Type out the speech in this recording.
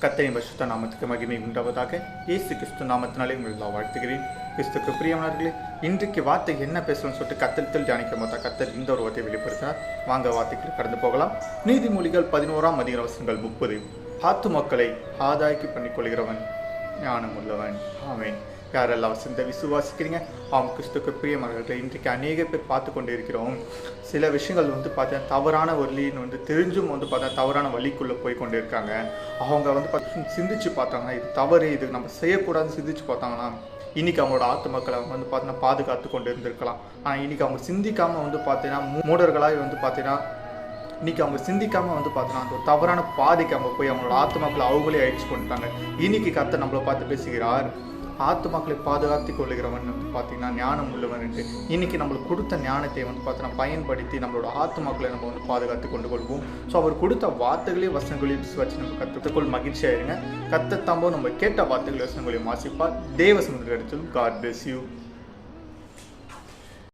கர்த்தரின் பரிசுத்த நாமத்துக்கு மகிமை உண்டாவதாக. இயேசு கிறிஸ்து நாமத்தினாலே உங்களை வாழ்த்துகிறேன். கிறிஸ்துக்கு பிரியமானவர்களே, இன்றைக்கு வார்த்தை என்ன பேசணும்னு சொல்லிட்டு கர்த்தரில் தியானிக்கும் போது கர்த்தர் இந்த ஒரு வார்த்தையை வெளிப்படுத்தினார். வாங்க வார்த்தைக்கு கடந்து போகலாம். நீதிமொழிகள் 11ஆம் அதிகாரம் 30. ஆத்துமக்களை ஆதாய்க்கு பண்ணிக்கொள்கிறவன் ஞானம் உள்ளவன். ஆமென். யாரெல்லாம் வசந்த விசுவாசிக்கிறீங்க? கிறிஸ்துக்கு பிரியமானவர்களே, இன்றைக்கு அநேக பேர் பார்த்து கொண்டு இருக்கிறோம். சில விஷயங்கள் பார்த்தீங்கன்னா தவறான வழின்னு தெரிஞ்சும் பார்த்தா தவறான வழிக்குள்ளே போய் கொண்டு இருக்காங்க. அவங்க சிந்திச்சு பார்த்தாங்கன்னா இது தவறு, இது நம்ம செய்யக்கூடாதுன்னு சிந்திச்சு பார்த்தாங்கன்னா இன்னைக்கு அவங்களோட ஆத்துமக்களை பார்த்தீங்கன்னா பாதுகாத்து கொண்டு இருந்திருக்கலாம். ஆனால் இன்னைக்கு அவங்க சிந்திக்காமல் பார்த்தீங்கன்னா மூடர்களாக பார்த்தீங்கன்னா இன்னைக்கு அவங்க சிந்திக்காமல் பார்த்தீங்கன்னா அந்த தவறான பாதைக்கு அவங்க போய் அவங்களோட ஆத்துமக்களை அவங்களே அழிச்சு கொண்டுட்டாங்க. இன்னைக்கு கர்த்தர் நம்மளை பார்த்து பேசுகிறார். ஆத்துமக்களை பாதுகாத்து கொள்ளுகிறவன் பார்த்தீங்கன்னா ஞானம் உள்ளவன் என்று. இன்னைக்கு நம்மளுக்கு கொடுத்த ஞானத்தை பார்த்தீங்கன்னா பயன்படுத்தி நம்மளோட ஆத்துமக்களை நம்ம பாதுகாத்து கொண்டு கொள்வோம். ஸோ அவர் கொடுத்த வார்த்தைகளையும் வசனங்களையும் விசுவாசி நம்ம கற்றுக்கொள் மகிழ்ச்சியாக இருங்க. கர்த்தர் தாம்போ நம்ம கேட்ட வார்த்தைகளை வசனங்களையும் வாசிப்பார். தேவ சமுதிர இடத்திலும். God bless you.